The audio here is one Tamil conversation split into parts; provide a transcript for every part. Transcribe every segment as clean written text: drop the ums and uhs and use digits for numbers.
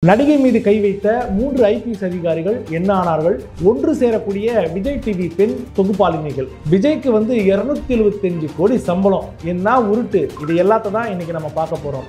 நடிகை மீது கை வைத்த 3 ஐபிஎஸ் அதிகாரிகள் என்ன ஆனார்கள்? ஒன்று சேரக்கூடிய விஜய் டிவி பெண் தொகுப்பாளினிகள். விஜய்க்கு 275 கோடி சம்பளம், என்ன உருட்டு? இது எல்லாத்த தான் இன்னைக்கு நம்ம பார்க்க போறோம்.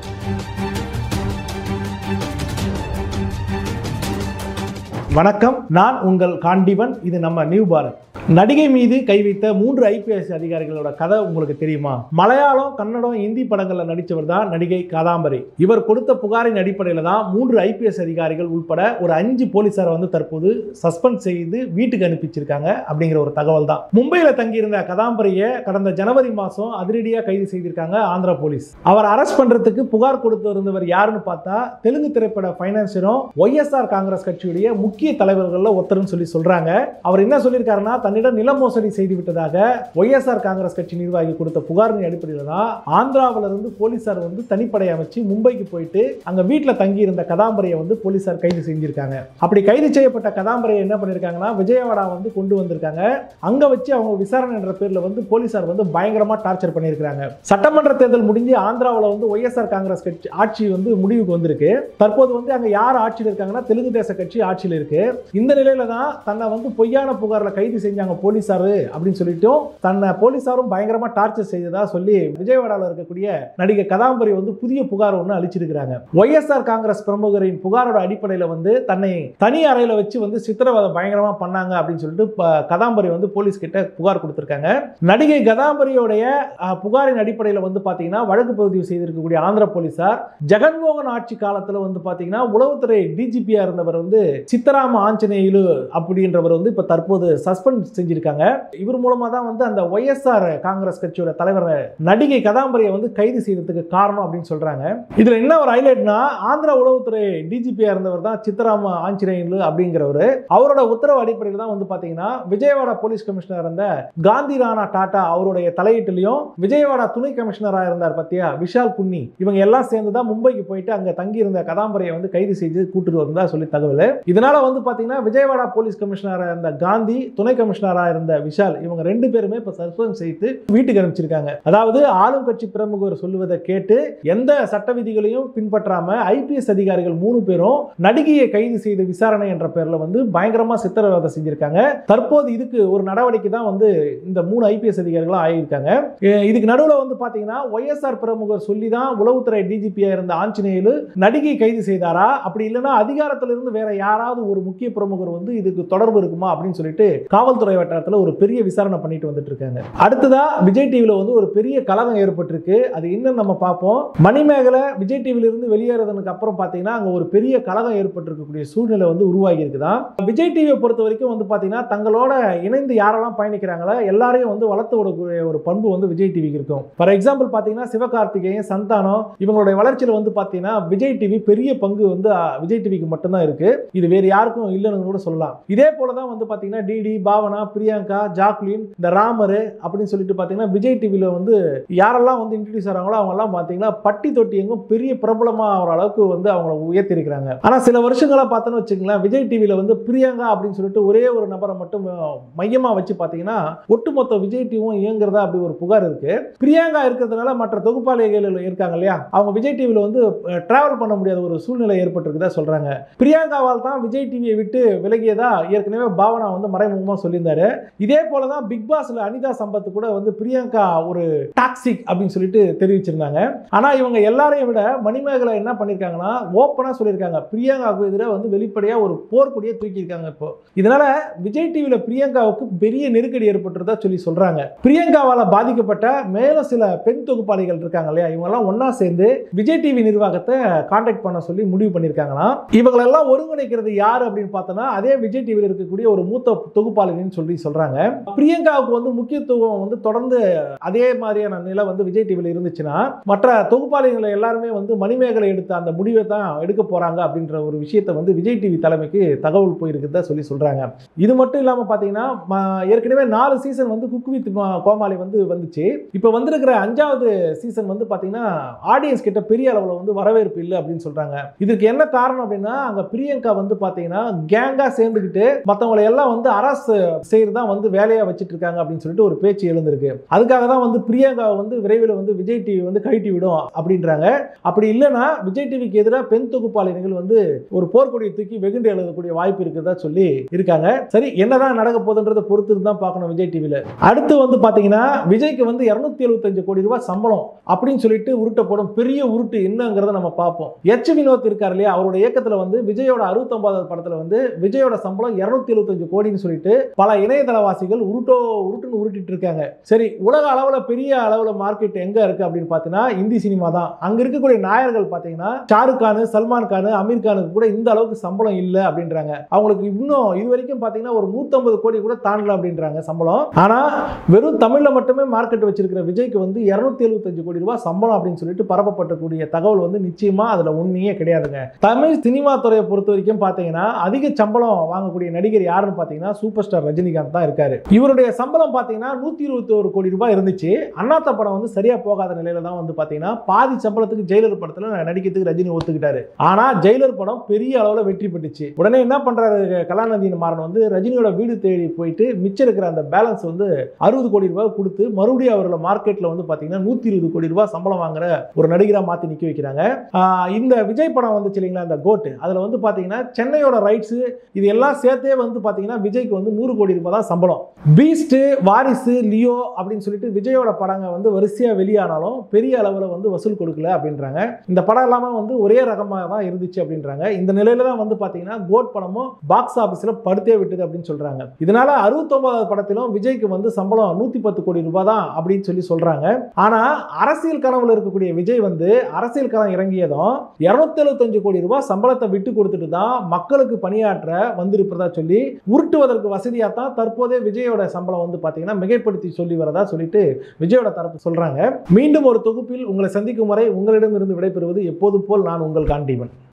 வணக்கம், நான் உங்கள் காண்டிவன். இது நம்ம நியூ பாரத். நடிகை மீது கை வைத்த 3 ஐபிஎஸ் அதிகாரிகளோட கதை உங்களுக்கு தெரியுமா? மலையாளம், கன்னடம், இந்தி படங்கள்ல நடிச்சவர் தான் நடிகை கதாம்பரி. இவர் கொடுத்த புகாரின் அடிப்படையில் தான் 3 ஐபிஎஸ் அதிகாரிகள் உட்பட ஒரு 5 போலீசாரை தற்போது சஸ்பெண்ட் செய்து வீட்டுக்கு அனுப்பிச்சிருக்காங்க அப்படிங்கிற ஒரு தகவல் தான். மும்பையில தங்கியிருந்த கதாம்பரியை கடந்த ஜனவரி மாசம் அதிரடியா கைது செய்திருக்காங்க ஆந்திரா போலீஸ். அவர் அரெஸ்ட் பண்றதுக்கு புகார் கொடுத்து இருந்தவர் யாருன்னு பார்த்தா தெலுங்கு திரைப்பட பைனான்சியரும் ஒய்எஸ்ஆர் காங்கிரஸ் கட்சியுடைய முக்கிய தலைவர்கள்ல ஒருத்தர்னு சொல்றாங்க. அவர் என்ன சொல்லியிருக்காருன்னா, தன்னிடம் நில மோசடி செய்து விட்டதாக ஒய்எஸ்ஆர் காங்கிரஸ் கட்சி நிர்வாகி கொடுத்த புகாரின் அடிப்படையில் தான் ஆந்திராவில இருந்து போலீசார் தனிப்படை அமைச்சு மும்பைக்கு போயிட்டு அங்க வீட்டுல தங்கி இருந்த கதாம்பரியை போலீசார் கைது செஞ்சிருக்காங்க. அப்படி கைது செய்யப்பட்ட கதாம்பரியை என்ன பண்ணிருக்காங்கன்னா, விஜயவாடா கொண்டு வந்திருக்காங்க. அங்க வச்சு அவங்க விசாரணை என்ற பேர்ல போலீசார் பயங்கரமா டார்ச்சர் பண்ணிருக்காங்க. சட்டமன்ற தேர்தல் முடிஞ்சு ஆந்திராவில் ஒய்எஸ்ஆர் காங்கிரஸ் கட்சி ஆட்சி முடிவுக்கு வந்திருக்கு. தற்போது அங்க யார் ஆட்சியில் இருக்காங்கன்னா, தெலுங்கு தேச கட்சி ஆட்சியில் இருக்கு. இந்த நிலையில தான் தன்னை பொய்யான புகார்ல கைது செஞ்சாங்க போலீசாரு அப்படின்னு சொல்லிட்டு தன்னை போலீசாரும் பயங்கரமா டார்ச்சர் செய்ததா சொல்லி விஜயவாடாவில் இருக்கக்கூடிய நடிகை கதாம்பரி புதிய புகார் ஒன்று அளிச்சிருக்காங்க. ஒய்எஸ்ஆர் காங்கிரஸ் பிரமுகரின் புகாரோட அடிப்படையில் தன்னை தனி அறையில வச்சு சித்திரவதை பயங்கரமா பண்ணாங்க அப்படின்னு சொல்லிட்டு கதாம்பரி போலீஸ் கிட்ட புகார் கொடுத்திருக்காங்க. நடிகை கதாம்பரியோடைய புகாரின் அடிப்படையில் பாத்தீங்கன்னா வழக்கு பதிவு செய்திருக்கக்கூடிய ஆந்திர போலீசார் ஜெகன்மோகன் ஆட்சி காலத்தில் பாத்தீங்கன்னா உளவுத்துறை டிஜிபியா இருந்தவர் சித்தராம ஆஞ்சநேயுலு அப்படின்றவர் இப்ப தற்போது சஸ்பெண்ட் செஞ்சிருக்காங்க. இவர் மூலமா தான் அந்த ஒய்எஸ்ஆர் காங்கிரஸ் கட்சியோட தலைவர் நடிகை கதாம்பரியை கைது செய்ததுக்கு காரணம் அப்படின்னு சொல்றாங்க. இதுல என்ன ஒரு ஹைலைட்னா, ஆந்திரா உளவுத்துறை டிஜிபியா இருந்தவர் தான் சித்தராம ஆஞ்சநேயுலு அப்படிங்கிறவர். அவரோட உத்தரவு அடிப்படையில் தான் பாத்தீங்கன்னா விஜயவாடா போலீஸ் கமிஷனர் இருந்த காந்தி ராணா டாடா அவருடைய தலையீட்டிலையும் விஜயவாடா துணை கமிஷனரா இருந்தார் பத்தியா விஷால் புன்னி, இவங்க எல்லாம் சேர்ந்து தான் மும்பைக்கு போயிட்டு அங்க தங்கி இருந்த கதாம்பரியை கைது செய்து கூட்டிட்டு வந்தா சொல்லி தகவல். இதனால பாத்தீங்கன்னா விஜயவாடா போலீஸ் கமிஷனரா இருந்த காந்தி, துணை கமிஷனரா இருந்த விஷால், இவங்க 2 பேருமே இப்ப சஸ்பெண்ட் செய்து வீட்டுக்கு அனுப்பிச்சிருக்காங்க. அதாவது ஆளும் கட்சி பிரமுகர் சொல்லுவதை கேட்டு எந்த சட்ட விதிகளையும் பின்பற்றாம ஐபிஎஸ் அதிகாரிகள் 3 பேரும் நடிகையை கைது செய்த விசாரணை என்ற பேர்ல பயங்கரமா சித்திரவதை செஞ்சிருக்காங்க. தற்போது இதுக்கு ஒரு நடவடிக்கை தான் இந்த 3 ஐபிஎஸ் அதிகாரிகளும் ஆகியிருக்காங்க. இதுக்கு நடுவுல பாத்தீங்கன்னா ஒய்எஸ்ஆர் பிரமுகர் சொல்லி தான் உளவுத்துறை டிஜிபியா இருந்த ஆஞ்சநேயுலு நடிகை கைது செய்தாரா, அப்படி இல்லைன்னா அதிகாரத்திலிருந்து வேற யாராவது ஒரு முக்கிய பிரமுகர் இதுக்கு தொடர்பு இருக்குமா அப்படின்னு சொல்லிட்டு காவல்துறை வட்டாரத்தில் ஒரு பெரிய விசாரணை பண்ணிட்டு வந்துட்டு இருக்காங்க. அடுத்ததா விஜய் டிவில ஒரு பெரிய கலகம் ஏற்பட்டிருக்கு. அது இன்னும் நம்ம பார்ப்போம். மணிமேகலை விஜய் டிவில இருந்து வெளியேறதுக்கு அப்புறம் பாத்தீங்கன்னா அங்க ஒரு பெரிய கலகம் ஏற்பட்டிருக்கக்கூடிய சூழ்நிலை உருவாகி இருக்குதான். விஜய் டிவியை பொறுத்த வரைக்கும் பாத்தீங்கன்னா தங்களோட இணைந்து யாரெல்லாம் பயணிக்கிறாங்களோ எல்லாரையும் வளர்த்து விடக்கூடிய ஒரு பண்பு விஜய் டிவிக்கு இருக்கும். ஃபார் எக்ஸாம்பிள் பாத்தீங்கன்னா சிவகார்த்திகேயன், சந்தானம் இவங்களுடைய வளர்ச்சியில பாத்தீங்கன்னா விஜய் டிவி பெரிய பங்கு விஜய் டிவிக்கு மட்டும்தான் இருக்கு. இது வேற யாருக்கும் இல்லைன்னு கூட சொல்லலாம். இதே போலதான் பாத்தீங்கன்னா டிடி, பாவனா, பிரியங்கா, ஜாக்லின், இந்த ராமர் அப்படின்னு சொல்லிட்டு பாத்தீங்கன்னா விஜய் டிவில யாரெல்லாம் இன்ட்ரோடியூஸ் ஆறாங்களோ அவங்க எல்லாம் பாத்தீங்கன்னா பட்டி தொட்டி எங்கும் பெரிய பிரபலமா ஆகிற அளவுக்கு அவங்களை உயர்த்தி இருக்கிறாங்க. ஆனா சில வருஷங்களா பார்த்தோன்னு வச்சுக்கலாம், விஜய் டிவில பிரியங்கா அப்படின்னு சொல்லிட்டு ஒரே ஒரு நபரை மட்டும் மையமா வச்சு பாத்தீங்கன்னா ஒட்டுமொத்த விஜய் டிவியும் இயங்குறதா அப்படி ஒரு புகார் இருக்கு. பிரியங்கா இருக்கிறதுனால மற்ற தொகுப்பாளிகள் இருக்காங்க இல்லையா, அவங்க விஜய் டிவில டிராவல் பண்ண முடியாத ஒரு சூழ்நிலை ஏற்பட்டிருக்குதா சொல்றாங்க. பிரியங்காவால் தான் விஜய் டிவியை விட்டு விலகியதா ஏற்கனவே பாவனா மறைமுகமா சொல்லியிருந்தாரு. இதே போலதான் பிக் பாஸ்ல அனிதா சம்பத் கூட பிரியங்கா ஒரு டாக்ஸிக் அப்படின்னு சொல்லிட்டு தெரிவிச்சிருந்தாங்க. ஆனா இவங்க எல்லாரையும் விட மணிமேகலை என்ன பண்ணிருக்காங்கன்னா ஓப்பனா சொல்லியிருக்காங்க, பிரியங்காவுக்கு எதிராக வெளிப்படையா ஒரு போர்க்கொடியை தூக்கி இருக்காங்க. இப்போ இதனால விஜய் டிவில பிரியங்காவுக்கு பெரிய நெருக்கடி ஏற்பட்டுறதா சொல்றாங்க. பிரியங்காவால பாதிக்கப்பட்ட மேலும் சில பெண் தொகுப்பாளிகள் இருக்காங்க இல்லையா, இவங்க எல்லாம் ஒன்னா சேர்ந்து விஜய் டிவி நிர்வாகத்தை கான்டாக்ட் பண்ண சொல்லி முடிவு பண்ணிருக்காங்களாம். இவங்களெல்லாம் ஒருங்கிணைக்கிறது யாரு அப்படின்னு பார்த்தோம்னா அதே விஜய் டிவியில் இருக்கக்கூடிய ஒரு மூத்த தொகுப்பாளின்னு சொல்றாங்க. பிரியங்காவுக்கு முக்கியத்துவம் தொடர்ந்து அதே மாதிரியான நிலை விஜய் டிவியில் இருந்துச்சுன்னா மற்ற தொகுப்பாளிகளை எல்லாருமே மணிமேகலை எடுத்த அந்த முடிவை தான் எடுக்க போறாங்க அப்படின்ற ஒரு விஷயத்தை விஜய் டிவி தலைமைக்கு தகவல் போயிருக்குதா சொல்றாங்க. இது மட்டும் இல்லாம பாத்தீங்கன்னா ஏற்கனவே 4 சீசன் குக் வித் கோமாளி வந்துச்சு. இப்ப வந்திருக்கிற 5வது சீசன் பாத்தீங்கன்னா ஆடியன்ஸ் கிட்ட பெரிய அளவுல வரவேற்பு இல்லை அப்படின்னு சொல்றாங்க. இதுக்கு என்ன காரணம் அப்படின்னா, அங்க பிரியங்கா பாத்தீங்கன்னா கேங்கா சேர்ந்துக்கிட்டு மத்தவங்களை எல்லாம் அரசு செய்யறது தான் வந்து வேலையா வச்சிட்டு இருக்காங்க அப்படின்னு சொல்லிட்டு ஒரு பேச்சு எழுந்திருக்கு. அதுக்காக தான் வந்து பிரியங்கா வந்து விரைவில் வந்து விஜய் டிவி வந்து கழட்டி விடும் அப்படின்றாங்க. அப்படி இல்லைன்னா விஜய் டிவிக்கு எதிராக பெண் தொகுப்பாளிகள் வந்து ஒரு போர்க்கொடியை தூக்கி வெகுண்டு எழுதக்கூடிய வாய்ப்பு இருக்கிறதா சொல்லி இருக்காங்க. சரி, என்னதான் நடக்க போகுதுன்றதை பொறுத்து தான் பார்க்கணும் விஜய் டிவில. அடுத்து வந்து பாத்தீங்கன்னா விஜய்க்கு வந்து 275 கோடி ரூபாய் சம்பளம் அப்படின்னு சொல்லிட்டு உருட்டப்படும் பெரிய உருட்டு என்னங்கிறத நம்ம பார்ப்போம். எச் வினோத் இருக்காரு இல்லையா, அவரோட இயக்கத்துல வந்து விஜயோட 69வது படத்துல வந்து விஜயோட சம்பளம் 275 கோடின்னு சொல்லிட்டு பல இணையதளவாசிகள் உருட்டுன்னு உருட்டிட்டு இருக்காங்க. சரி, உலக அளவுல பெரிய அளவுல மார்க்கெட் எங்க இருக்கு அப்படின்னு பாத்தீங்கன்னா இந்தி சினிமா தான். அங்க இருக்கக்கூடிய நாயர்கள் பாத்தீங்கன்னா ஷாருக் கான், சல்மான் கான், அமீர் கானுக்கு கூட இந்த அளவுக்கு சம்பளம் இல்ல அப்படின்றாங்க. அவங்களுக்கு இன்னும் இது வரைக்கும் பாத்தீங்கன்னா ஒரு 150 கோடி கூட தாண்டல அப்படின்றாங்க சம்பளம். ஆனா வெறும் தமிழ்ல மட்டுமே மார்க்கெட் வச்சிருக்கிற விஜய்க்கு வந்து 275 கோடி ரூபாய் சம்பளம் அப்படின்னு சொல்லிட்டு பரப்பப்பட்டக்கூடிய தகவல் வந்து நிச்சயமா அதுல உண்மையே கிடையாதுங்க. தமிழ் சினிமா துறையை பொறுத்த வரைக்கும் பாத்தீங்கன்னா அதிக சம்பளம் வாங்கக்கூடிய நடிகர் யாருன்னு பாத்தீங்கன்னா சூப்பர் ஸ்டார் ரஜினிகாந்த் தான் இருக்காரு. இவருடைய சம்பளம் பாத்தீங்கன்னா 121 கோடி ரூபாய் இருந்துச்சு. அண்ணாத்த படம் வந்து சரியா போகாத நிலையில தான் வந்து பாத்தீங்கன்னா பாதி சம்பளத்துக்கு ஜெயிலர் படத்துல நடிக்கிறதுக்கு ரஜினி ஒத்துக்கிட்டாரு. ஆனா ஜெயிலர் படம் பெரிய அளவுல வெற்றி பெற்றுச்சு. உடனே என்ன பண்றாரு கலாநிதி மாறன் வந்து ரஜினியோட வீடு தேடி போயிட்டு மிச்சம் இருக்கிற அந்த பேலன்ஸ் வந்து 60 கோடி ரூபாய் கொடுத்து மறுபடியும் அவர்களை மார்க்கெட்ல வந்து பாத்தீங்கன்னா 120 கோடி ரூபாய் சம்பளம் வாங்குற ஒரு நடிகரா மாத்தி நிக்க வைக்கிறாங்க. இந்த விஜய் படம் வந்துச்சு இல்லைங்களா, இந்த கோட், அதுல வந்து பாத்தீங்கன்னா சென்னையோட ரைட்ஸ் இது எல்லாம் சேர்த்தே வந்து பாத்தீங்கன்னா விஜய்க்கு வந்து 100 கோடி ரூபாய் தான் சம்பளம். பீஸ்ட், வாரிசு, லியோ அப்படின்னு சொல்லிட்டு விஜயோட படங்க வந்து வரிசையா வெளியானாலும் பெரிய அளவுல வந்து வசூல் கொடுக்கல அப்படின்றாங்க. இந்த படம் எல்லாமே வந்து ஒரே ரகமாக தான் இருந்துச்சு அப்படின்றாங்க. இந்த நிலையில தான் வந்து பாத்தீங்கன்னா கோட் படமும் பாக்ஸ் ஆபீஸ்ல படுத்தே விட்டது அப்படின்னு சொல்றாங்க. இதனால 69வது படத்திலும் விஜய்க்கு வந்து சம்பளம் 110 கோடி ரூபாய் தான் அப்படின்னு சொல்லி சொல்றாங்க. ஆனா அரசியல் கனவுல இருக்கக்கூடிய விஜய் வந்து அரசியல் களம் இறங்கியதும் 275 கோடி ரூபாய் சம்பளத்தை விட்டு கொடுத்துட்டு தான் மக்களுக்கு பணியாற்ற வந்திருப்பதா சொல்லி உருட்டுவதற்கு வசதியா தான் தற்போதே விஜயோட சம்பளம் வந்து பாத்தீங்கன்னா மிகைப்படுத்தி சொல்லி வரதா சொல்லிட்டு விஜயோட தரப்பு சொல்றாங்க. மீண்டும் ஒரு தொகுப்பில் உங்களை சந்திக்கும் வரை உங்களிடம் இருந்து விடைபெறுவது எப்போது போல் நான் உங்கள் காண்டீவன்.